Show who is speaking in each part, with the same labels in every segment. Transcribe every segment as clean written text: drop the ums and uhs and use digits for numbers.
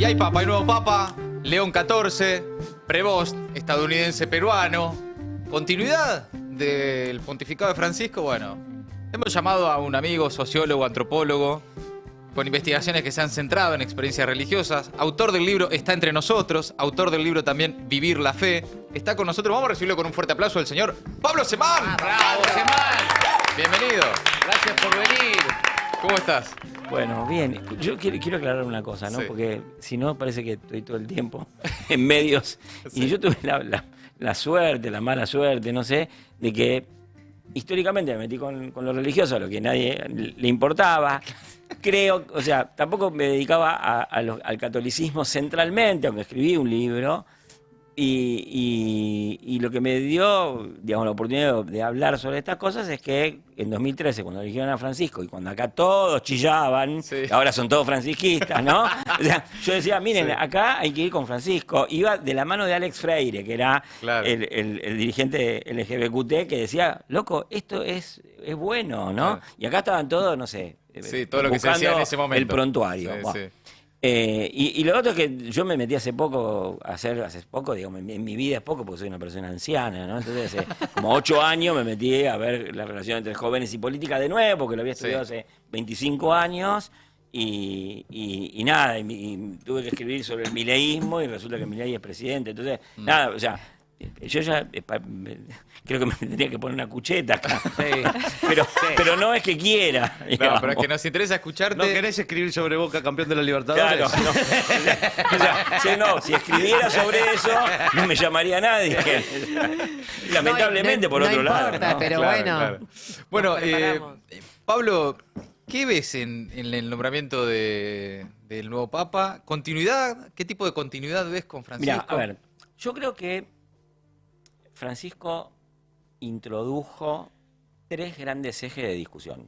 Speaker 1: Y hay papa, hay nuevo papa, León XIV, Prevost, estadounidense peruano. Continuidad del pontificado de Francisco. Bueno, hemos llamado a un amigo, sociólogo, antropólogo, con investigaciones que se han centrado en experiencias religiosas. Autor del libro Está entre nosotros, autor del libro también Vivir la Fe. Está con nosotros, vamos a recibirlo con un fuerte aplauso, el señor Pablo Semán.
Speaker 2: ¡Bravo, Semán!
Speaker 1: Bienvenido.
Speaker 2: Gracias por venir.
Speaker 1: ¿Cómo estás?
Speaker 3: Bueno, bien. Yo quiero aclarar una cosa, ¿no?
Speaker 1: Sí.
Speaker 3: Porque si no, parece que estoy todo el tiempo en medios.
Speaker 1: Sí.
Speaker 3: Y yo tuve la suerte, la mala suerte, no sé, de que históricamente me metí con lo religioso, a lo que nadie le importaba. Creo, o sea, tampoco me dedicaba al catolicismo centralmente, aunque escribí un libro. Y lo que me dio, digamos, la oportunidad de hablar sobre estas cosas es que en 2013, cuando eligieron a Francisco y cuando acá todos chillaban,
Speaker 1: Sí.
Speaker 3: ahora son todos francisquistas, ¿no? O sea, yo decía, miren,
Speaker 1: Sí.
Speaker 3: acá hay que ir con Francisco. Iba de la mano de Alex Freire, que era
Speaker 1: Claro.
Speaker 3: el dirigente LGBT, que decía, loco, esto es bueno, ¿no?
Speaker 1: Claro.
Speaker 3: Y acá estaban todos, no sé,
Speaker 1: Sí, todo lo que se decía en
Speaker 3: buscando
Speaker 1: ese momento.
Speaker 3: el prontuario.
Speaker 1: Sí,
Speaker 3: Bueno.
Speaker 1: sí.
Speaker 3: Y lo otro es que yo me metí hace poco, hace poco, digamos, en mi vida es poco porque soy una persona anciana, ¿no? Entonces hace como 8 años me metí a ver la relación entre jóvenes y política de nuevo, porque lo había estudiado hace 25 años, y nada, y tuve que escribir sobre el mileísmo y resulta que Milei es presidente, entonces, nada, o sea, yo ya creo que me tendría que poner una cucheta acá, pero no es que quiera.
Speaker 1: No,
Speaker 3: digamos.
Speaker 1: pero es que nos interesa escucharte.
Speaker 4: ¿No querés escribir sobre Boca campeón de la Libertadores?
Speaker 3: Claro, no. O sea, sí, no, si escribiera sobre eso, no me llamaría nadie. Lamentablemente, por otro lado.
Speaker 5: importa,
Speaker 3: ¿no?
Speaker 5: pero
Speaker 1: Claro,
Speaker 5: bueno.
Speaker 1: claro. Bueno,
Speaker 5: nos preparamos.
Speaker 1: Pablo, ¿qué ves en el nombramiento del nuevo Papa? ¿Continuidad? ¿Qué tipo de continuidad ves con Francisco?
Speaker 3: Mira, a ver, yo creo que Francisco introdujo 3 grandes ejes de discusión.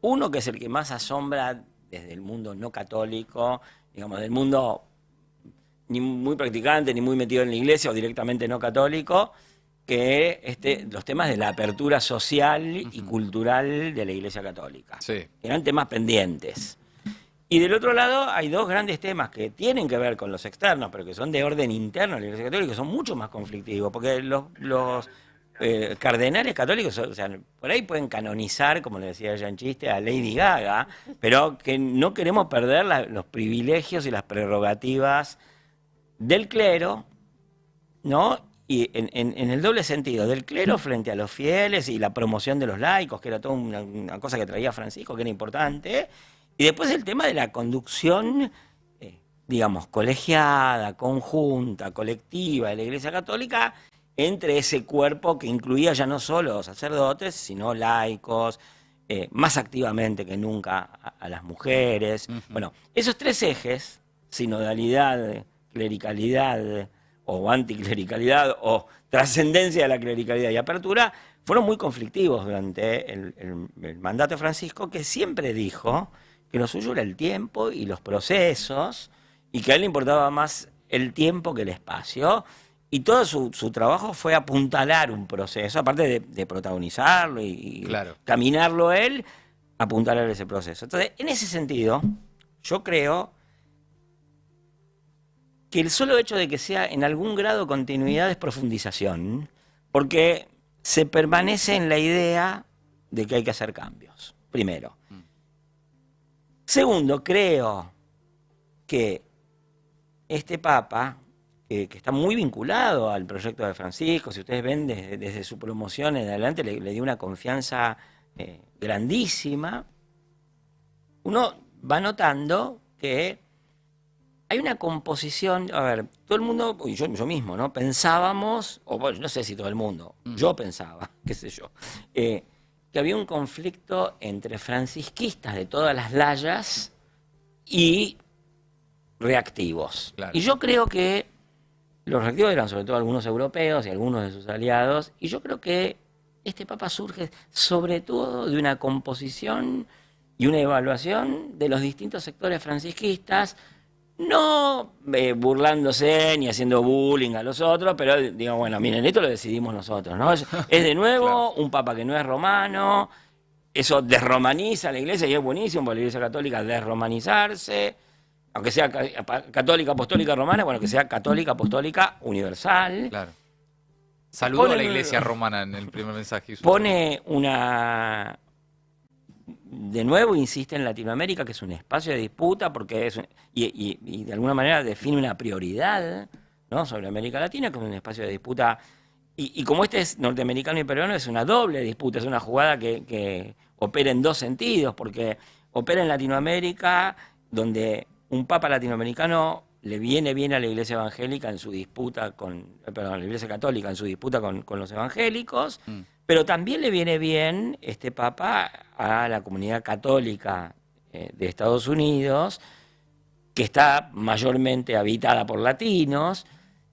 Speaker 3: Uno que es el que más asombra desde el mundo no católico, digamos, del mundo ni muy practicante, ni muy metido en la iglesia o directamente no católico, que los temas de la apertura social y cultural de la iglesia católica.
Speaker 1: Sí.
Speaker 3: Eran temas pendientes. Y del otro lado hay 2 grandes temas que tienen que ver con los externos, pero que son de orden interno de la Iglesia Católica, que son mucho más conflictivos, porque los cardenales católicos, o sea, por ahí pueden canonizar, como le decía ella en chiste, a Lady Gaga, pero que no queremos perder los privilegios y las prerrogativas del clero, ¿no? Y en el doble sentido, del clero frente a los fieles y la promoción de los laicos, que era toda una cosa que traía Francisco, que era importante. Y después el tema de la conducción, digamos, colegiada, conjunta, colectiva de la Iglesia Católica, entre ese cuerpo que incluía ya no solo sacerdotes, sino laicos, más activamente que nunca a las mujeres. Bueno, esos 3 ejes, sinodalidad, clericalidad o anticlericalidad o trascendencia de la clericalidad y apertura, fueron muy conflictivos durante el mandato de Francisco, que siempre dijo que lo suyo era el tiempo y los procesos, y que a él le importaba más el tiempo que el espacio, y todo su trabajo fue apuntalar un proceso, aparte de protagonizarlo y
Speaker 1: Claro.
Speaker 3: caminarlo él, apuntalar ese proceso. Entonces, en ese sentido, yo creo que el solo hecho de que sea en algún grado continuidad es profundización, porque se permanece en la idea de que hay que hacer cambios, primero. Segundo, creo que este Papa, que está muy vinculado al proyecto de Francisco, si ustedes ven desde su promoción en adelante, le dio una confianza grandísima, uno va notando que hay una composición, a ver, todo el mundo, y yo mismo, ¿no? Pensábamos, o bueno, no sé si todo el mundo, yo pensaba, qué sé yo, que había un conflicto entre francisquistas de todas las layas y reactivos.
Speaker 1: Claro.
Speaker 3: Y yo creo que los reactivos eran sobre todo algunos europeos y algunos de sus aliados, y yo creo que este Papa surge sobre todo de una composición y una evaluación de los distintos sectores francisquistas, no burlándose ni haciendo bullying a los otros, pero digo, bueno, miren, esto lo decidimos nosotros, ¿no? Es de nuevo
Speaker 1: Claro.
Speaker 3: un Papa que no es romano, eso desromaniza a la Iglesia y es buenísimo para la Iglesia Católica desromanizarse. aunque sea católica, apostólica, romana, bueno, que sea católica, apostólica, universal.
Speaker 1: Claro. Saludó a la
Speaker 3: Pone-
Speaker 1: iglesia romana en el primer mensaje.
Speaker 3: Pone una... De nuevo insiste en Latinoamérica, que es un espacio de disputa, porque y de alguna manera define una prioridad, ¿no?, sobre América Latina, que es un espacio de disputa. Y como este es norteamericano y peruano, es una doble disputa, es una jugada que opera en dos sentidos, porque opera en Latinoamérica, donde un papa latinoamericano le viene bien a la Iglesia evangélica en su disputa a la Iglesia católica en su disputa con los evangélicos, pero también le viene bien este papa a la comunidad católica de Estados Unidos, que está mayormente habitada por latinos,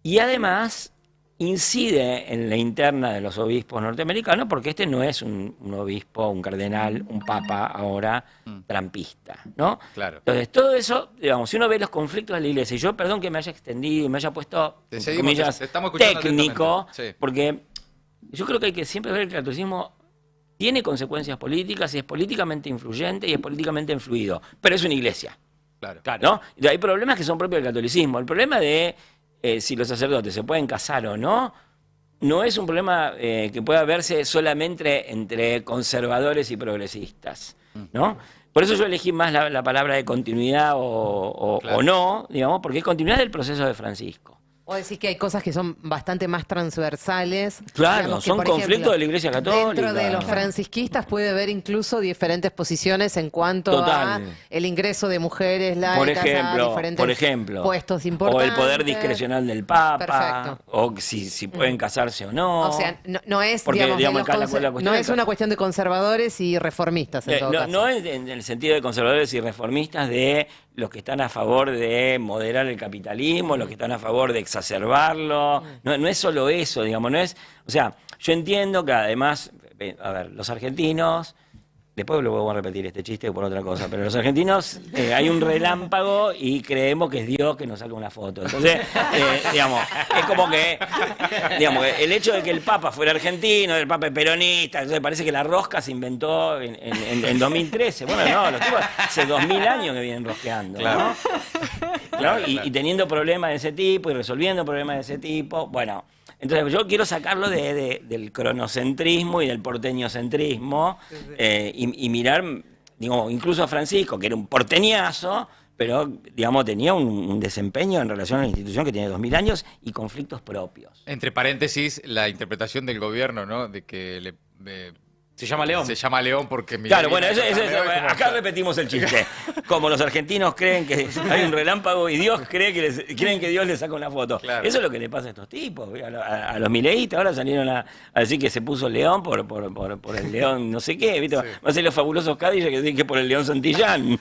Speaker 3: y además incide en la interna de los obispos norteamericanos, porque este no es un obispo, un cardenal, un papa ahora trampista, ¿no?
Speaker 1: Claro.
Speaker 3: Entonces, todo eso, digamos, si uno ve los conflictos de la iglesia, y yo perdón que me haya extendido y me haya puesto,
Speaker 1: Te
Speaker 3: entre
Speaker 1: seguimos,
Speaker 3: comillas,
Speaker 1: te estamos escuchando
Speaker 3: técnico,
Speaker 1: atentamente. Sí.
Speaker 3: porque yo creo que hay que siempre ver que el catolicismo tiene consecuencias políticas y es políticamente influyente y es políticamente influido, pero es una iglesia,
Speaker 1: Claro.
Speaker 3: ¿no? Y hay problemas que son propios del catolicismo. El problema de si los sacerdotes se pueden casar o no, no es un problema que pueda verse solamente entre conservadores y progresistas, ¿no? Por eso yo elegí más la palabra de continuidad
Speaker 1: Claro.
Speaker 3: o no, digamos, porque es continuidad del proceso de Francisco.
Speaker 5: O decís que hay cosas que son bastante más transversales.
Speaker 3: Claro,
Speaker 5: Digamos que,
Speaker 3: son
Speaker 5: por
Speaker 3: conflictos
Speaker 5: ejemplo,
Speaker 3: de la Iglesia Católica.
Speaker 5: Dentro de los francisquistas puede haber incluso diferentes posiciones en cuanto
Speaker 3: Total.
Speaker 5: a el ingreso de mujeres laicas a diferentes puestos
Speaker 3: o
Speaker 5: importantes.
Speaker 3: el poder discrecional del Papa,
Speaker 5: Perfecto.
Speaker 3: o si pueden casarse o no.
Speaker 5: O sea, no es,
Speaker 3: Porque,
Speaker 5: digamos,
Speaker 3: digamos,
Speaker 5: de los
Speaker 3: la cuestión
Speaker 5: no
Speaker 3: es
Speaker 5: es una cuestión de conservadores y reformistas en todo caso.
Speaker 3: no es en el sentido de conservadores y reformistas de los que están a favor de moderar el capitalismo, los que están a favor de exacerbarlo. No es solo eso, digamos, no es... O sea, yo entiendo que además, a ver, los argentinos... Después lo vuelvo a repetir este chiste por otra cosa, pero los argentinos hay un relámpago y creemos que es Dios que nos saca una foto. Entonces, digamos, es como que, digamos, el hecho de que el Papa fuera argentino, el Papa es peronista, entonces parece que la rosca se inventó en 2013. Bueno, no, los tipos hace 2000 años que vienen rosqueando,
Speaker 1: Claro.
Speaker 3: ¿no? Y teniendo problemas de ese tipo y resolviendo problemas de ese tipo, bueno... Entonces yo quiero sacarlo del cronocentrismo y del porteñocentrismo y mirar, digo, incluso a Francisco, que era un porteñazo, pero, digamos, tenía un desempeño en relación a la institución que tiene 2000 años y conflictos propios.
Speaker 1: Entre paréntesis, la interpretación del gobierno, ¿no? De que
Speaker 4: Se llama León.
Speaker 1: se llama León porque...
Speaker 3: Claro, bueno,
Speaker 1: León es como-
Speaker 3: acá repetimos el chiste. Como los argentinos creen que hay un relámpago y Dios creen que Dios les saca una foto.
Speaker 1: Claro.
Speaker 3: Eso es lo que le pasa a estos tipos. A los mileístas ahora salieron a decir que se puso León por el León no sé qué, ¿viste?
Speaker 1: Sí.
Speaker 3: Va a ser los fabulosos Cadillacs que dicen que por el León Santillán.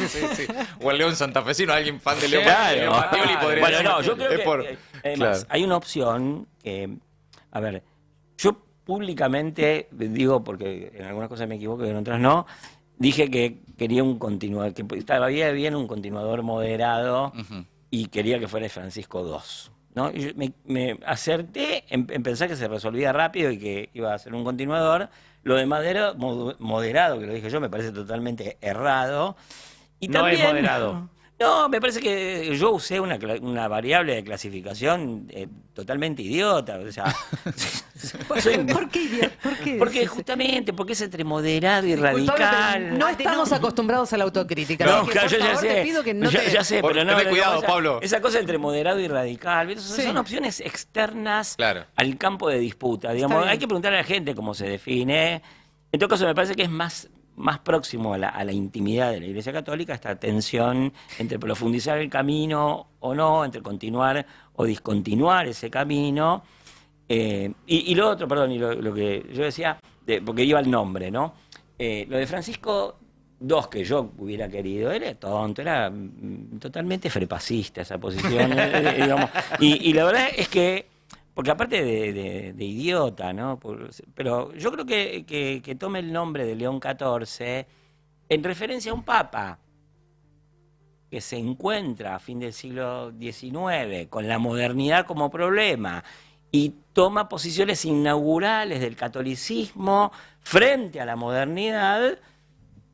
Speaker 1: Sí, sí. O el León santafesino, alguien fan de León.
Speaker 3: Claro.
Speaker 1: León Mattioli podría
Speaker 3: Bueno,
Speaker 1: decir.
Speaker 3: no, yo creo
Speaker 1: Es
Speaker 3: que
Speaker 1: por-
Speaker 3: además
Speaker 1: claro.
Speaker 3: hay una opción que, a ver, yo públicamente digo, porque en algunas cosas me equivoco y en otras no, dije que quería un continuador, que estaba bien un continuador moderado
Speaker 1: Ujú.
Speaker 3: y quería que fuera Francisco II, ¿no? Y yo me acerté en pensar que se resolvía rápido y que iba a ser un continuador. Lo de moderado, que lo dije yo, me parece totalmente errado. Y
Speaker 4: No es
Speaker 3: también,
Speaker 4: moderado.
Speaker 3: No, me parece que yo usé una variable de clasificación totalmente idiota. O sea,
Speaker 5: ¿Por qué idiota? ¿Por qué
Speaker 3: porque
Speaker 5: decís?
Speaker 3: justamente, porque es entre moderado y
Speaker 5: Disculpame,
Speaker 3: radical.
Speaker 5: pero no estamos acostumbrados a la autocrítica.
Speaker 3: No,
Speaker 5: así que,
Speaker 3: claro,
Speaker 5: por
Speaker 3: yo ya
Speaker 5: favor,
Speaker 3: sé.
Speaker 5: te pido que no
Speaker 3: ya sé, pero no.
Speaker 1: Tené
Speaker 3: no,
Speaker 1: cuidado,
Speaker 3: esa-
Speaker 1: Pablo.
Speaker 3: Esa cosa entre moderado y radical, ¿viste? Son,
Speaker 5: Sí.
Speaker 3: son opciones externas
Speaker 1: Claro.
Speaker 3: al campo de disputa. Digamos,
Speaker 5: bien.
Speaker 3: hay que preguntarle a la gente cómo se define. En todo caso, me parece que es más próximo a la intimidad de la Iglesia Católica esta tensión entre profundizar el camino o no, entre continuar o discontinuar ese camino. Y lo otro, perdón, y lo que yo decía, porque iba el nombre, ¿no? Lo de Francisco II, que yo hubiera querido, era tonto, era totalmente frepacista esa posición, digamos. Y la verdad es que, porque aparte de idiota, ¿no? Pero yo creo que tome el nombre de León XIV en referencia a un papa que se encuentra a fin del siglo XIX con la modernidad como problema y toma posiciones inaugurales del catolicismo frente a la modernidad.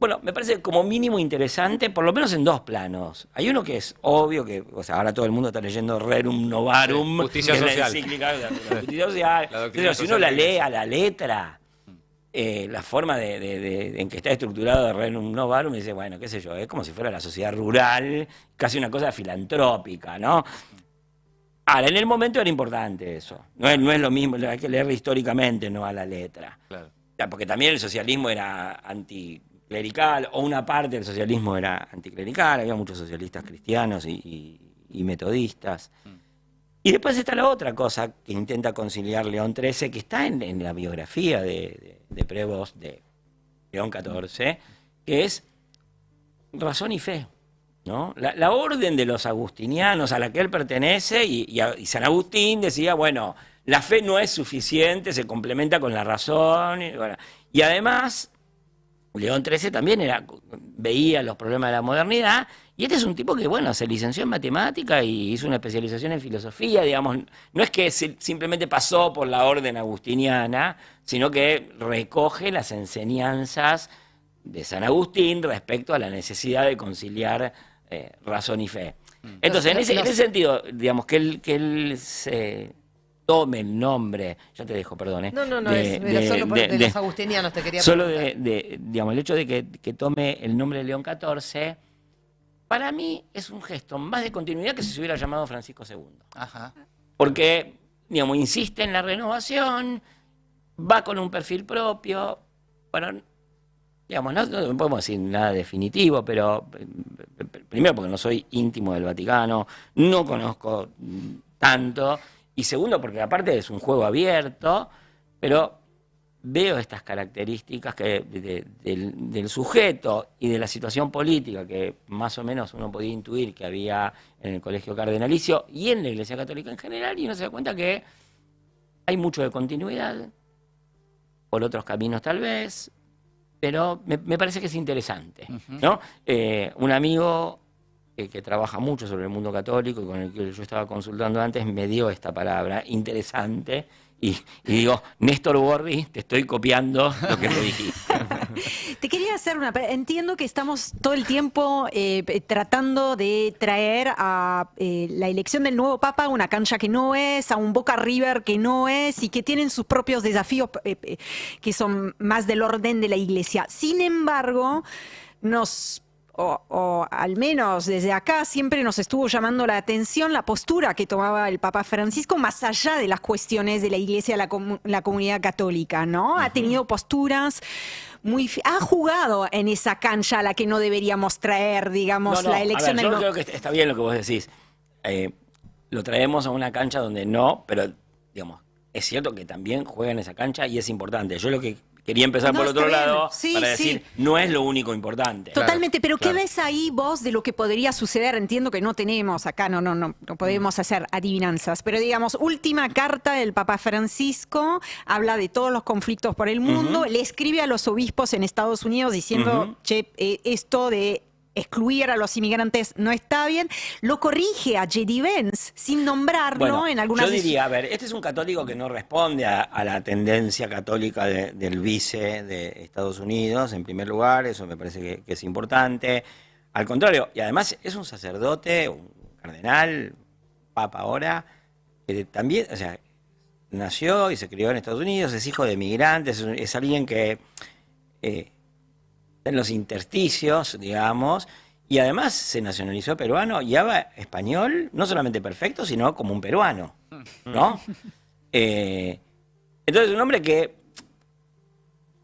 Speaker 3: Bueno, me parece como mínimo interesante, por lo menos en dos planos. Hay uno que es obvio, que o sea, ahora todo el mundo está leyendo Rerum Novarum,
Speaker 1: Sí, justicia
Speaker 3: que es
Speaker 1: social.
Speaker 3: la encíclica de la justicia social.
Speaker 1: La doctrina
Speaker 3: Pero si uno
Speaker 1: social
Speaker 3: la
Speaker 1: de la
Speaker 3: lee
Speaker 1: Iglesia.
Speaker 3: a la letra, la forma en que está estructurado Rerum Novarum, dice, bueno, qué sé yo, es como si fuera la sociedad rural, casi una cosa filantrópica, ¿no? Ahora, en el momento era importante eso. No es lo mismo, hay que leerlo históricamente, no a la letra.
Speaker 1: Claro.
Speaker 3: Ya, porque también el socialismo era anticlerical, o una parte del socialismo era anticlerical, había muchos socialistas cristianos y metodistas. Y después está la otra cosa que intenta conciliar León XIII, que está en la biografía de Prevost de León XIV, que es razón y fe, ¿no? La orden de los agustinianos a la que él pertenece, y San Agustín decía, bueno, la fe no es suficiente, se complementa con la razón. Y además, León XIII también veía los problemas de la modernidad, y este es un tipo que, bueno, se licenció en matemática y hizo una especialización en filosofía, digamos. No es que simplemente pasó por la orden agustiniana, sino que recoge las enseñanzas de San Agustín respecto a la necesidad de conciliar razón y fe. Entonces, en ese sentido, digamos, que él se tome el nombre, ya te dejo, perdón.
Speaker 5: No, era solo de los agustinianos te quería
Speaker 3: solo
Speaker 5: preguntar.
Speaker 3: digamos, el hecho de que tome el nombre de León XIV, para mí es un gesto más de continuidad que si se hubiera llamado Francisco II.
Speaker 1: Ajá.
Speaker 3: Porque, digamos, insiste en la renovación, va con un perfil propio, bueno, digamos, no podemos decir nada definitivo, pero primero porque no soy íntimo del Vaticano, no conozco tanto, y segundo porque aparte es un juego abierto, pero veo estas características del sujeto y de la situación política que más o menos uno podía intuir que había en el Colegio Cardenalicio y en la Iglesia Católica en general, y uno se da cuenta que hay mucho de continuidad, por otros caminos tal vez, pero me parece que es interesante, ¿no? Un amigo que trabaja mucho sobre el mundo católico y con el que yo estaba consultando antes me dio esta palabra, interesante, y digo, Néstor Borri, te estoy copiando lo que me dijiste.
Speaker 6: Te quería hacer entiendo que estamos todo el tiempo tratando de traer a la elección del nuevo Papa a una cancha que no es, a un Boca River que no es, y que tienen sus propios desafíos que son más del orden de la Iglesia. Sin embargo, o al menos desde acá siempre nos estuvo llamando la atención la postura que tomaba el Papa Francisco más allá de las cuestiones de la Iglesia, la comunidad católica, ¿no? Ha tenido posturas ha jugado en esa cancha a la que no deberíamos traer, digamos, la elección
Speaker 3: del... Yo creo que está bien lo que vos decís. Lo traemos a una cancha donde no, pero, digamos, es cierto que también juega en esa cancha y es importante. Yo lo que quería empezar por otro lado para decir, no es lo único importante.
Speaker 6: Totalmente, pero ¿qué ves ahí vos de lo que podría suceder? Entiendo que no tenemos acá, no podemos hacer adivinanzas, pero digamos, última carta del Papa Francisco, habla de todos los conflictos por el mundo, le escribe a los obispos en Estados Unidos diciendo, che, esto de excluir a los inmigrantes no está bien, lo corrige a J.D. Vance sin nombrarlo en algunas...
Speaker 3: Yo diría, a ver, este es un católico que no responde a la tendencia católica del vice de Estados Unidos, en primer lugar, eso me parece que es importante. Al contrario, y además es un sacerdote, un cardenal, papa ahora, que también, o sea, nació y se crió en Estados Unidos, es hijo de migrantes, es alguien que... en los intersticios, digamos, y además se nacionalizó peruano y habla español, no solamente perfecto, sino como un peruano, ¿no? Entonces, un hombre que,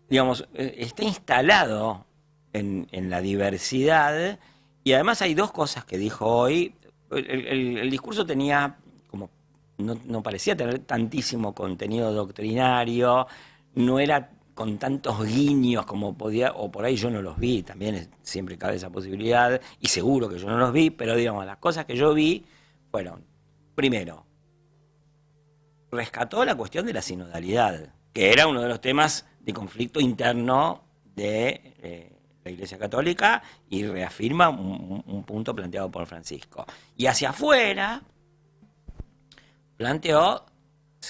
Speaker 3: digamos, está instalado en la diversidad, y además hay dos cosas que dijo hoy. El discurso tenía, como, no parecía tener tantísimo contenido doctrinario, no era con tantos guiños como podía, o por ahí yo no los vi, también siempre cabe esa posibilidad, y seguro que yo no los vi, pero digamos, las cosas que yo vi fueron, primero, rescató la cuestión de la sinodalidad, que era uno de los temas de conflicto interno de la Iglesia Católica, y reafirma un punto planteado por Francisco. Y hacia afuera planteó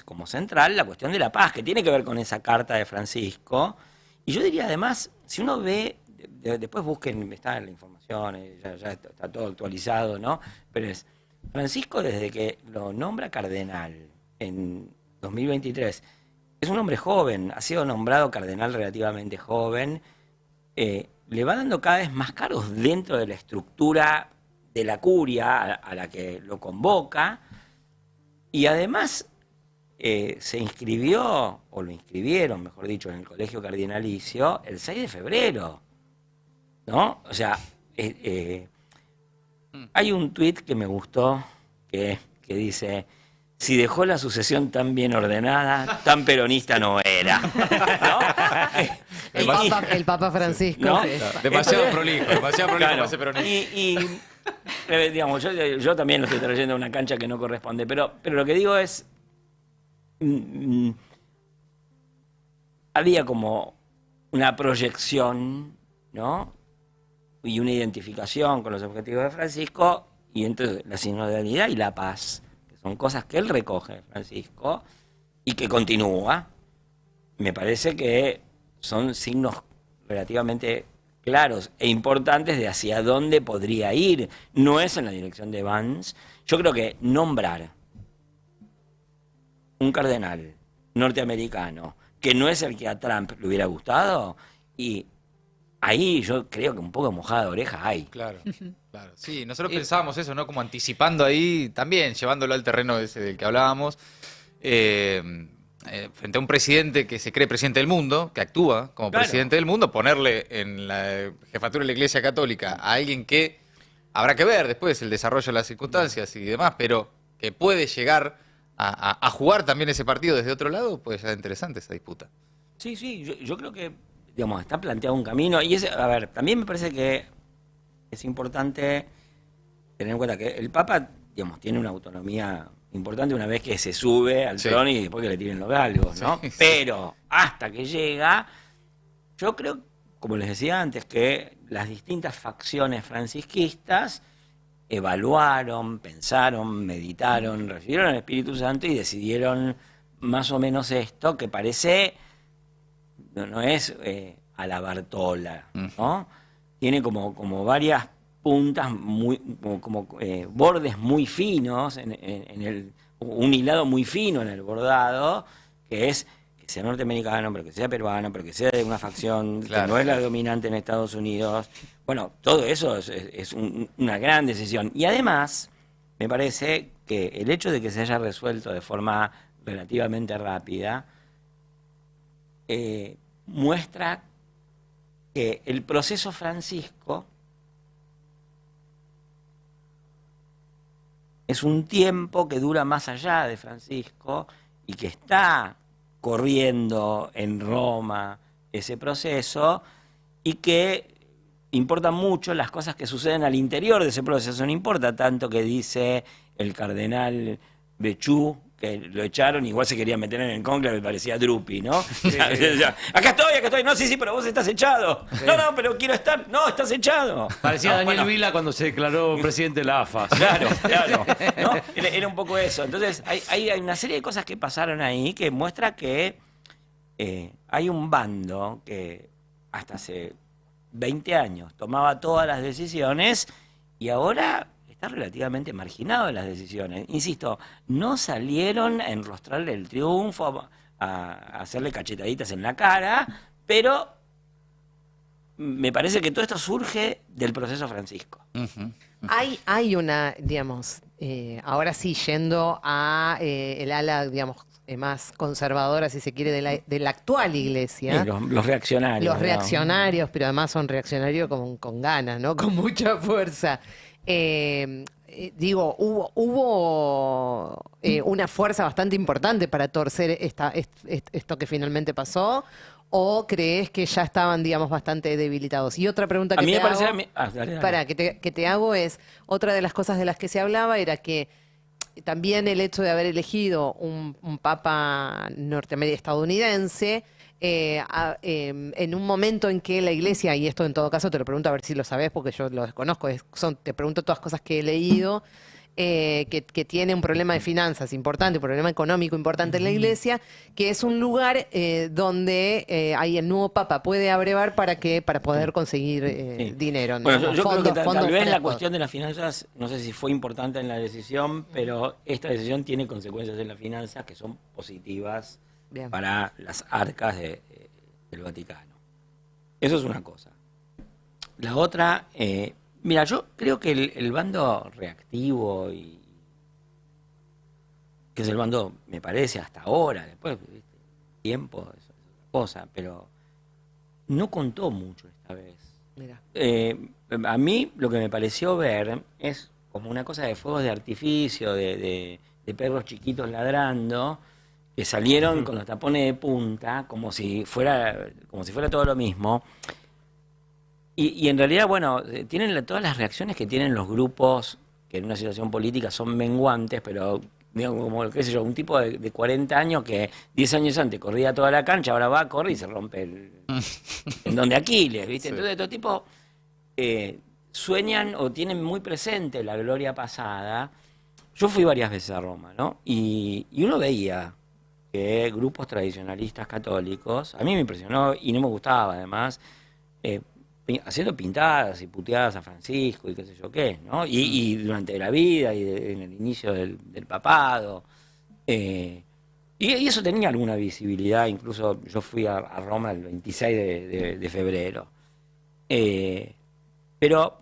Speaker 3: como central la cuestión de la paz, que tiene que ver con esa carta de Francisco. Y yo diría además, si uno ve después busquen, está en la información, ya está todo actualizado, ¿no? Pero es Francisco, desde que lo nombra cardenal en 2023, es un hombre joven, ha sido nombrado cardenal relativamente joven, le va dando cada vez más cargos dentro de la estructura de la curia a la que lo convoca, y además se inscribió, o lo inscribieron, mejor dicho, en el Colegio Cardinalicio el 6 de febrero, ¿no? O sea, hay un tuit que me gustó que dice: si dejó la sucesión tan bien ordenada, tan peronista no era. ¿No?
Speaker 5: El Papa Francisco.
Speaker 3: ¿No?
Speaker 5: Sí.
Speaker 1: Demasiado prolijo
Speaker 3: Claro.
Speaker 1: para ser peronista.
Speaker 3: Digamos, yo también lo estoy trayendo a una cancha que no corresponde, pero lo que digo es, había como una proyección, ¿no? Y una identificación con los objetivos de Francisco, y entonces la sinodalidad y la paz, que son cosas que él recoge, Francisco, y que continúa. Me parece que son signos relativamente claros e importantes de hacia dónde podría ir. No es en la dirección de Vance. Yo creo que nombrar un cardenal norteamericano que no es el que a Trump le hubiera gustado, y ahí yo creo que un poco de mojada de oreja hay.
Speaker 1: Claro, claro. Sí, nosotros pensábamos eso, ¿no? Como anticipando ahí, también llevándolo al terreno ese del que hablábamos, frente a un presidente que se cree presidente del mundo, que actúa como
Speaker 3: Claro.
Speaker 1: presidente del mundo, ponerle en la jefatura de la Iglesia Católica a alguien que habrá que ver después el desarrollo de las circunstancias y demás, pero que puede llegar a jugar también ese partido desde otro lado, pues ya interesante esa disputa.
Speaker 3: Sí, yo creo que, digamos, está planteado un camino. Y a ver, también me parece que es importante tener en cuenta que el Papa, digamos, tiene una autonomía importante una vez que se sube al
Speaker 1: Sí.
Speaker 3: trono y después que le tiren los galgos, ¿no?
Speaker 1: Sí, sí.
Speaker 3: Pero hasta que llega, yo creo, como les decía antes, que las distintas facciones francisquistas evaluaron, pensaron, meditaron, recibieron el Espíritu Santo y decidieron más o menos esto, que parece, no es a la Bartola, ¿no? Tiene como varias puntas, bordes muy finos, un hilado muy fino en el bordado, que es que sea norteamericano, pero que sea peruano, pero que sea de una facción
Speaker 1: Claro.
Speaker 3: que no es la dominante en Estados Unidos. Bueno, todo eso es una gran decisión. Y además, me parece que el hecho de que se haya resuelto de forma relativamente rápida muestra que el proceso Francisco es un tiempo que dura más allá de Francisco y que está corriendo en Roma ese proceso, y que importan mucho las cosas que suceden al interior de ese proceso. No importa tanto que dice el cardenal Bechú, que lo echaron, igual se quería meter en el cónclave, parecía Drupi, ¿no? Acá estoy, no, sí, pero vos estás echado. No, pero quiero estar, no, estás echado.
Speaker 4: Parecía
Speaker 3: No,
Speaker 4: Daniel
Speaker 3: bueno.
Speaker 4: Vila cuando se declaró presidente de la AFA.
Speaker 3: Claro. ¿No? Era un poco eso. Entonces, hay una serie de cosas que pasaron ahí que muestra que hay un bando que hasta hace 20 años tomaba todas las decisiones y ahora está relativamente marginado en las decisiones. Insisto, no salieron a enrostrarle el triunfo, a hacerle cachetaditas en la cara, pero me parece que todo esto surge del proceso Francisco.
Speaker 5: Hay una, digamos, ahora sí, yendo a el ala, digamos, más conservadora, si se quiere, de la actual iglesia.
Speaker 3: Sí, los reaccionarios.
Speaker 5: Los
Speaker 3: ¿no?
Speaker 5: reaccionarios, pero además son reaccionarios con ganas, ¿no? Con mucha fuerza. Digo, hubo una fuerza bastante importante para torcer esto que finalmente pasó, ¿o crees que ya estaban, digamos, bastante debilitados? Y otra pregunta que
Speaker 3: A mí
Speaker 5: te
Speaker 3: me parece...
Speaker 5: hago,
Speaker 3: Dale.
Speaker 5: que te hago es, otra de las cosas de las que se hablaba era que también el hecho de haber elegido un papa estadounidense, en un momento en que la iglesia, y esto en todo caso te lo pregunto a ver si lo sabes porque yo lo desconozco, te pregunto todas cosas que he leído, que tiene un problema de finanzas importante, un problema económico importante en la iglesia, que es un lugar donde ahí el nuevo papa puede abrevar para poder conseguir
Speaker 3: Sí.
Speaker 5: dinero. ¿no?
Speaker 3: Bueno, yo creo que tal
Speaker 5: fondos
Speaker 3: vez la
Speaker 5: frescos.
Speaker 3: cuestión de las finanzas, no sé si fue importante en la decisión, pero esta decisión tiene consecuencias en las finanzas que son positivas
Speaker 5: Bien.
Speaker 3: para las arcas del Vaticano. Eso es una cosa. La otra, mira, yo creo que el bando reactivo, que es el bando, me parece, hasta ahora, después, ¿viste? Tiempo, eso es otra cosa, pero no contó mucho esta vez.
Speaker 5: Mira.
Speaker 3: A mí lo que me pareció ver es como una cosa de fuegos de artificio, de perros chiquitos ladrando, que salieron con los tapones de punta, como si fuera todo lo mismo. Y en realidad, bueno, tienen todas las reacciones que tienen los grupos que en una situación política son menguantes, pero digamos, como, qué sé yo, un tipo de 40 años que 10 años antes corría toda la cancha, ahora va, corre y se rompe en donde Aquiles, ¿viste?
Speaker 1: Sí.
Speaker 3: Entonces, estos tipos sueñan o tienen muy presente la gloria pasada. Yo fui varias veces a Roma, ¿no? Y uno veía que grupos tradicionalistas católicos, a mí me impresionó y no me gustaba además, haciendo pintadas y puteadas a Francisco y qué sé yo qué, ¿no? Y durante la vida y en el inicio del papado. Y eso tenía alguna visibilidad, incluso yo fui a Roma el 26 de febrero. Pero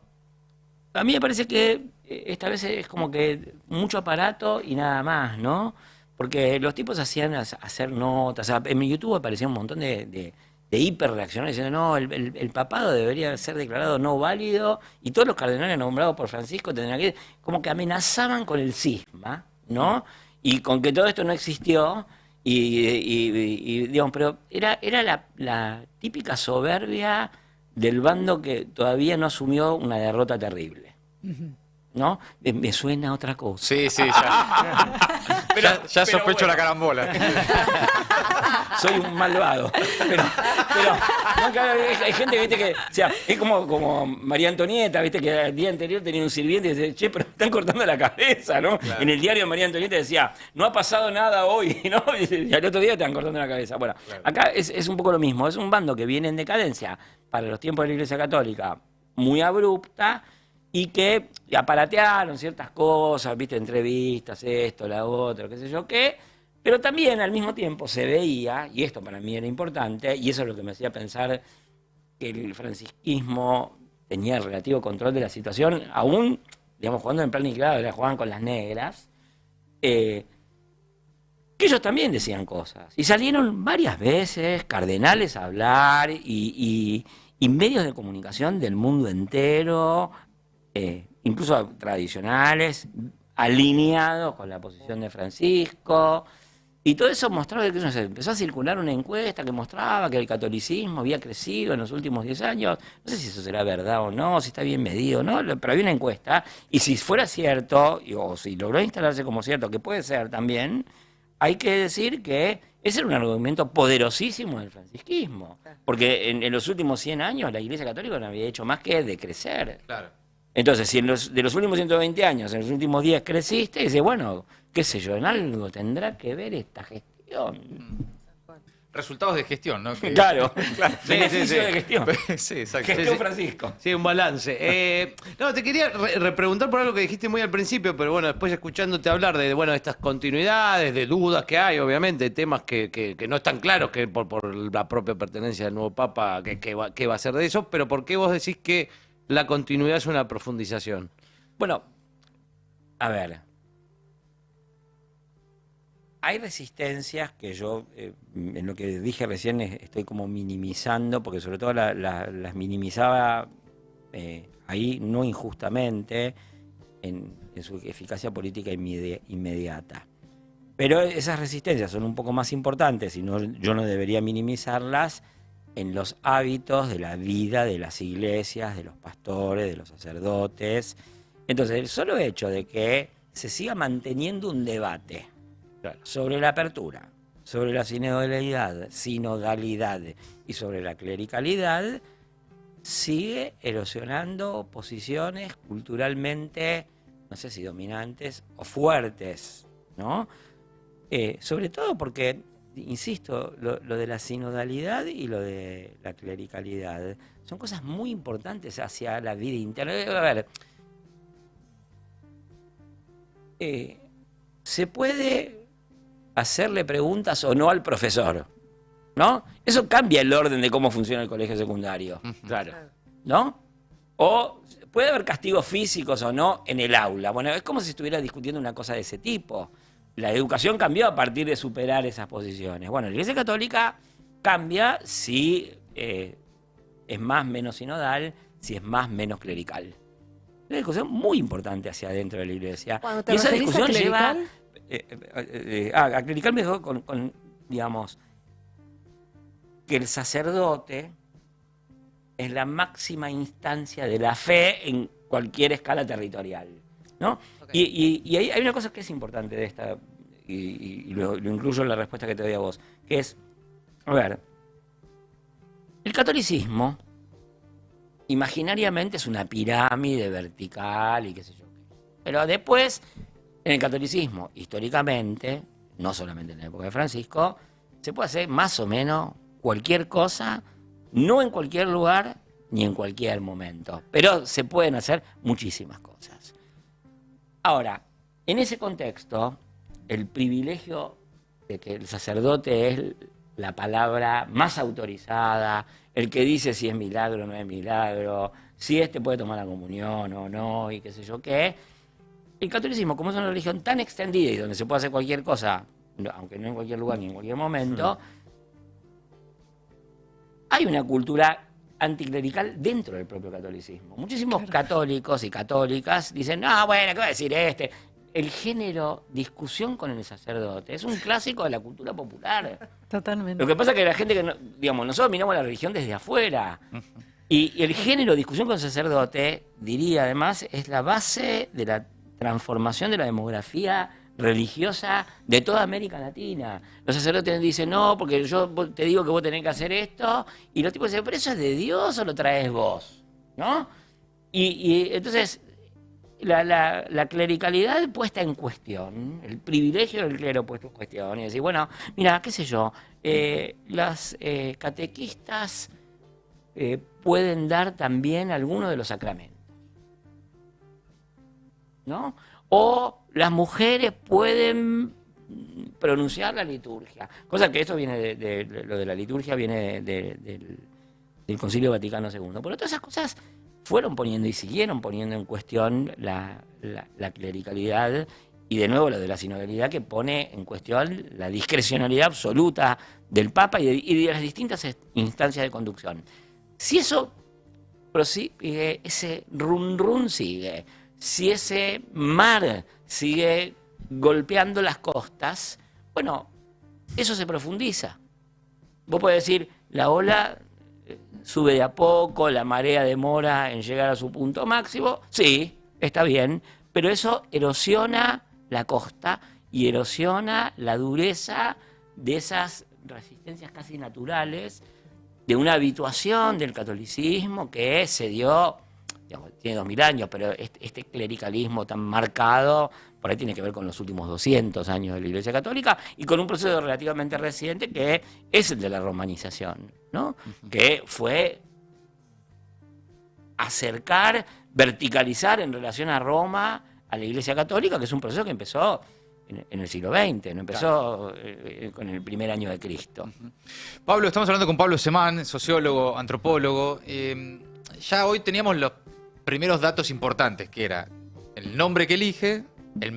Speaker 3: a mí me parece que esta vez es como que mucho aparato y nada más, ¿no? Porque los tipos hacían hacer notas, o sea, en mi YouTube aparecía un montón de hiperreaccionarios diciendo, no, el papado debería ser declarado no válido y todos los cardenales nombrados por Francisco tendrían que... Como que amenazaban con el cisma, ¿no? Y con que todo esto no existió y digamos, pero era la típica soberbia del bando que todavía no asumió una derrota terrible, ¿no? Me suena a otra cosa.
Speaker 1: Sí, sí, ya. ya sospecho la carambola.
Speaker 3: Soy un malvado. Pero no, claro, hay gente, viste, que, o sea, es como María Antonieta, viste, que el día anterior tenía un sirviente y dice, che, pero me están cortando la cabeza, ¿no?
Speaker 1: Claro.
Speaker 3: En el diario de María Antonieta decía, no ha pasado nada hoy, ¿no? Y al otro día te están cortando la cabeza. Bueno,
Speaker 1: Claro.
Speaker 3: acá es un poco lo mismo, es un bando que viene en decadencia para los tiempos de la Iglesia Católica, muy abrupta, y que aparatearon ciertas cosas, viste, entrevistas, esto, la otra, qué sé yo qué, pero también al mismo tiempo se veía, y esto para mí era importante, y eso es lo que me hacía pensar que el francisquismo tenía el relativo control de la situación, aún, digamos, jugando en plan niquelado, la jugaban con las negras, que ellos también decían cosas. Y salieron varias veces cardenales a hablar y medios de comunicación del mundo entero, incluso tradicionales, alineados con la posición de Francisco. Y todo eso mostraba que no sé, empezó a circular una encuesta que mostraba que el catolicismo había crecido en los últimos 10 años. No sé si eso será verdad o no, si está bien medido o no, pero había una encuesta. Y si fuera cierto, o si logró instalarse como cierto, que puede ser también, hay que decir que ese era un argumento poderosísimo del francisquismo. Porque en los últimos 100 años la Iglesia Católica no había hecho más que decrecer.
Speaker 1: Claro.
Speaker 3: Entonces, si de los últimos 120 años, en los últimos 10 creciste, dice, bueno, qué sé yo, en algo tendrá que ver esta gestión.
Speaker 1: Resultados de gestión, ¿no? Que-
Speaker 3: Claro,
Speaker 4: Sí,
Speaker 3: beneficio
Speaker 4: sí, sí.
Speaker 3: de gestión.
Speaker 1: Sí, exacto.
Speaker 3: Gestión
Speaker 4: sí.
Speaker 3: Francisco.
Speaker 4: Sí, un balance. No, te quería repreguntar por algo que dijiste muy al principio, pero bueno, después escuchándote hablar de bueno, estas continuidades, de dudas que hay, obviamente, temas que no están claros que por la propia pertenencia del nuevo Papa, qué va a hacer de eso, pero ¿por qué vos decís que la continuidad es una profundización?
Speaker 3: Bueno, a ver. Hay resistencias que yo, en lo que dije recién, estoy como minimizando, porque sobre todo las minimizaba ahí no injustamente en su eficacia política inmediata. Pero esas resistencias son un poco más importantes y yo no debería minimizarlas en los hábitos de la vida de las iglesias, de los pastores, de los sacerdotes. Entonces, el solo hecho de que se siga manteniendo un debate sobre la apertura, sobre la sinodalidad y sobre la clericalidad, sigue erosionando posiciones culturalmente no sé si dominantes o fuertes, ¿no? Sobre todo porque, insisto, lo de la sinodalidad y lo de la clericalidad son cosas muy importantes hacia la vida interna. A ver, se puede hacerle preguntas o no al profesor, ¿no? Eso cambia el orden de cómo funciona el colegio secundario,
Speaker 4: Claro.
Speaker 3: ¿no? O puede haber castigos físicos o no en el aula. Bueno, es como si estuviera discutiendo una cosa de ese tipo. La educación cambió a partir de superar esas posiciones. Bueno, la Iglesia Católica cambia si es más menos sinodal, si es más menos clerical. Una discusión muy importante hacia adentro de la Iglesia.
Speaker 5: Cuando te
Speaker 3: Y esa
Speaker 5: referís a
Speaker 3: discusión lleva...
Speaker 5: clerical,
Speaker 3: a clerical me dijo con, digamos, que el sacerdote es la máxima instancia de la fe en cualquier escala territorial, ¿no?
Speaker 1: Okay.
Speaker 3: Y hay una cosa que es importante de esta, y lo incluyo en la respuesta que te doy a vos, que es, a ver, el catolicismo imaginariamente es una pirámide vertical y qué sé yo qué. Pero después, en el catolicismo, históricamente, no solamente en la época de Francisco, se puede hacer más o menos cualquier cosa, no en cualquier lugar ni en cualquier momento, pero se pueden hacer muchísimas cosas. Ahora, en ese contexto, el privilegio de que el sacerdote es la palabra más autorizada, el que dice si es milagro o no es milagro, si puede tomar la comunión o no, y qué sé yo qué. El catolicismo, como es una religión tan extendida y donde se puede hacer cualquier cosa, aunque no en cualquier lugar ni en cualquier momento, hay una cultura anticlerical dentro del propio catolicismo. Muchísimos católicos y católicas dicen, no, bueno, ¿qué va a decir este? El género discusión con el sacerdote es un clásico de la cultura popular.
Speaker 6: Totalmente.
Speaker 3: Lo que pasa es que la gente que, digamos, nosotros miramos la religión desde afuera. Y el género discusión con el sacerdote, diría además, es la base de la transformación de la demografía religiosa de toda América Latina. Los sacerdotes dicen, no, porque yo te digo que vos tenés que hacer esto, y los tipos dicen, pero eso es de Dios o lo traes vos, ¿no? Y entonces, la clericalidad puesta en cuestión, el privilegio del clero puesto en cuestión, y decir, bueno, mira, qué sé yo, las catequistas pueden dar también alguno de los sacramentos, ¿no? O las mujeres pueden pronunciar la liturgia. Cosa que eso viene lo de la liturgia viene del Concilio Vaticano II. Pero todas esas cosas fueron poniendo y siguieron poniendo en cuestión la clericalidad y de nuevo lo de la sinodalidad que pone en cuestión la discrecionalidad absoluta del Papa y de las distintas instancias de conducción. Si eso prosigue, ese run sigue, si ese mar sigue golpeando las costas, bueno, eso se profundiza. Vos podés decir, la ola sube de a poco, la marea demora en llegar a su punto máximo, sí, está bien, pero eso erosiona la costa y erosiona la dureza de esas resistencias casi naturales, de una habituación del catolicismo que se dio, digamos, tiene 2000 años, pero este clericalismo tan marcado, por ahí tiene que ver con los últimos 200 años de la Iglesia Católica y con un proceso relativamente reciente que es el de la romanización, ¿no? Que fue acercar, verticalizar en relación a Roma a la Iglesia Católica, que es un proceso que empezó en el siglo XX, no empezó con el primer año de Cristo.
Speaker 1: Pablo, estamos hablando con Pablo Semán, sociólogo, antropólogo. Ya hoy teníamos los primeros datos importantes, que era el nombre que elige, el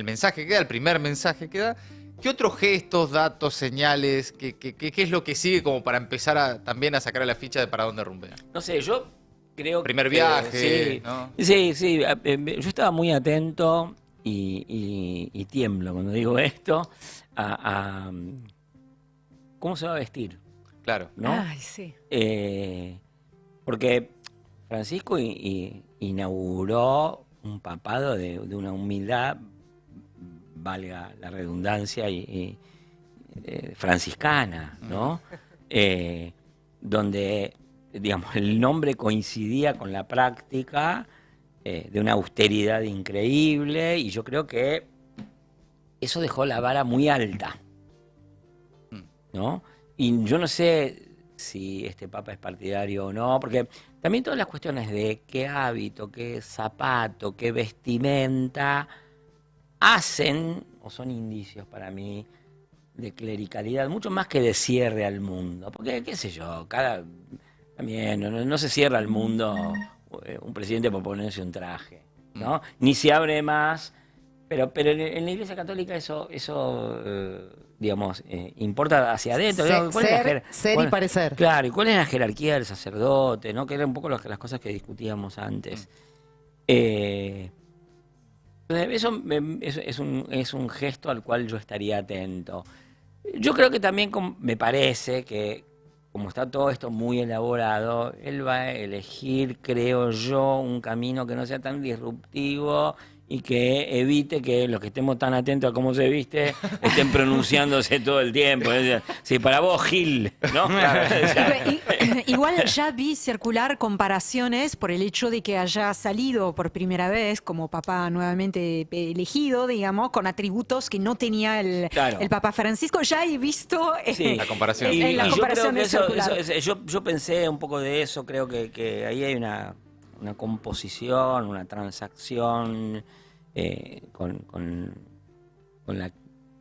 Speaker 1: mensaje que da, el primer mensaje que da. ¿Qué otros gestos, datos, señales, qué es lo que sigue como para empezar también a sacar a la ficha de para dónde rumbear?
Speaker 3: No sé, yo creo
Speaker 1: Primer
Speaker 3: que...
Speaker 1: viaje,
Speaker 3: sí,
Speaker 1: ¿no?
Speaker 3: sí, yo estaba muy atento y tiemblo cuando digo esto a cómo se va a vestir,
Speaker 1: Claro.
Speaker 3: ¿no?
Speaker 6: Ay, sí.
Speaker 3: Porque Francisco inauguró un papado de una humildad, valga la redundancia, franciscana, ¿no? Donde, digamos, el nombre coincidía con la práctica de una austeridad increíble, y yo creo que eso dejó la vara muy alta, ¿no? Y yo no sé si este Papa es partidario o no, porque también todas las cuestiones de qué hábito, qué zapato, qué vestimenta hacen o son indicios para mí de clericalidad, mucho más que de cierre al mundo. Porque, qué sé yo, también no se cierra al mundo un presidente por ponerse un traje, ¿no? Ni se abre más, pero en la Iglesia Católica eso digamos, importa hacia adentro. ¿No? ¿Cuál es la
Speaker 5: Ser y parecer.
Speaker 3: Claro, ¿y cuál es la jerarquía del sacerdote? ¿No? Que eran un poco las cosas que discutíamos antes. Eso es un gesto al cual yo estaría atento. Yo creo que también me parece que, como está todo esto muy elaborado, él va a elegir, creo yo, un camino que no sea tan disruptivo y que evite que los que estemos tan atentos a cómo se viste estén pronunciándose todo el tiempo. Sí, para vos, Gil, ¿no?
Speaker 6: Igual ya vi circular comparaciones por el hecho de que haya salido por primera vez como papá nuevamente elegido, digamos, con atributos que no tenía el Papa Francisco. Ya he visto
Speaker 1: la comparación.
Speaker 6: en las comparaciones circulares.
Speaker 3: Yo pensé un poco de eso, creo que ahí hay una composición, una transacción con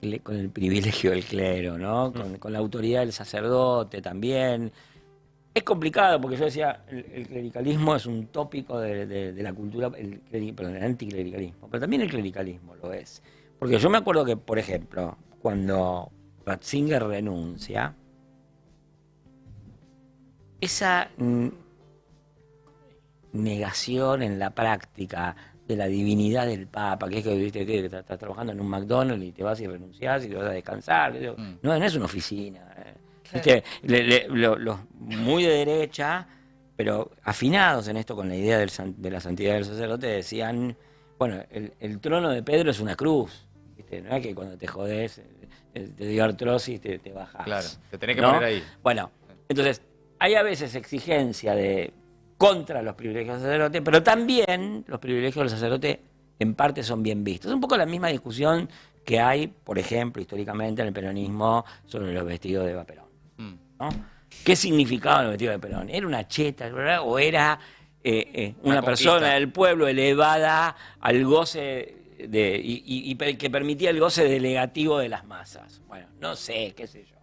Speaker 3: el privilegio del clero, ¿no? Con la autoridad del sacerdote también. Es complicado porque yo decía, el clericalismo es un tópico de la cultura, el anticlericalismo, pero también el clericalismo lo es. Porque yo me acuerdo que, por ejemplo, cuando Ratzinger renuncia, esa negación en la práctica de la divinidad del Papa, que es que, ¿viste? Que estás trabajando en un McDonald's y te vas y renunciás y te vas a descansar. No es una oficina. ¿Viste? Los muy de derecha, pero afinados en esto con la idea de la santidad del sacerdote, decían, bueno, el trono de Pedro es una cruz. ¿Viste? No es que cuando te jodés, te dio artrosis, te bajás.
Speaker 1: Claro, te tenés que poner ahí.
Speaker 3: Bueno, entonces, hay a veces exigencia contra los privilegios del sacerdote, pero también los privilegios del sacerdote en parte son bien vistos. Es un poco la misma discusión que hay, por ejemplo, históricamente en el peronismo sobre los vestidos de Eva Perón, ¿no? ¿Qué significaba los vestidos de Perón? ¿Era una cheta, ¿verdad? ¿O era una persona del pueblo elevada al goce y que permitía el goce delegativo de las masas? Bueno, no sé, qué sé yo.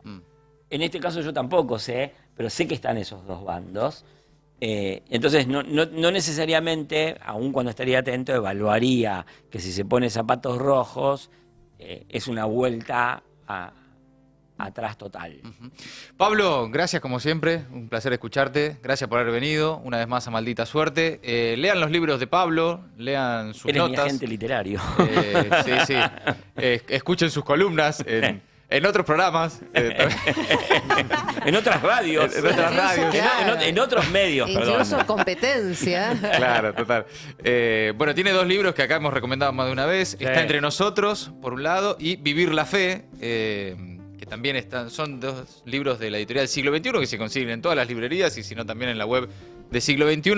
Speaker 3: En este caso yo tampoco sé, pero sé que están esos dos bandos. Entonces no necesariamente, aun cuando estaría atento, evaluaría que si se pone zapatos rojos es una vuelta atrás total.
Speaker 1: Pablo, gracias como siempre, un placer escucharte, gracias por haber venido, una vez más a Maldita Suerte. Lean los libros de Pablo, lean sus
Speaker 3: Eres
Speaker 1: notas.
Speaker 3: mi agente literario.
Speaker 1: Sí. Escuchen sus columnas en otros programas.
Speaker 3: En otras radios.
Speaker 1: En otras radios.
Speaker 5: Claro.
Speaker 3: En otros medios,
Speaker 5: Incluso
Speaker 3: perdón.
Speaker 5: competencia.
Speaker 1: Claro, total. Bueno, tiene 2 libros que acá hemos recomendado más de una vez.
Speaker 3: Sí.
Speaker 1: Está Entre Nosotros, por un lado, y Vivir la Fe, que también son 2 libros de la editorial Siglo XXI que se consiguen en todas las librerías y si no también en la web de Siglo XXI.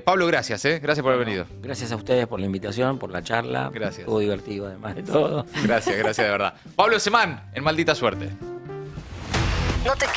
Speaker 1: Pablo, gracias, Gracias por haber venido.
Speaker 3: Gracias a ustedes por la invitación, por la charla.
Speaker 1: Gracias.
Speaker 3: Estuvo divertido además de todo.
Speaker 1: Gracias de verdad. Pablo Semán, en Maldita Suerte.
Speaker 7: No te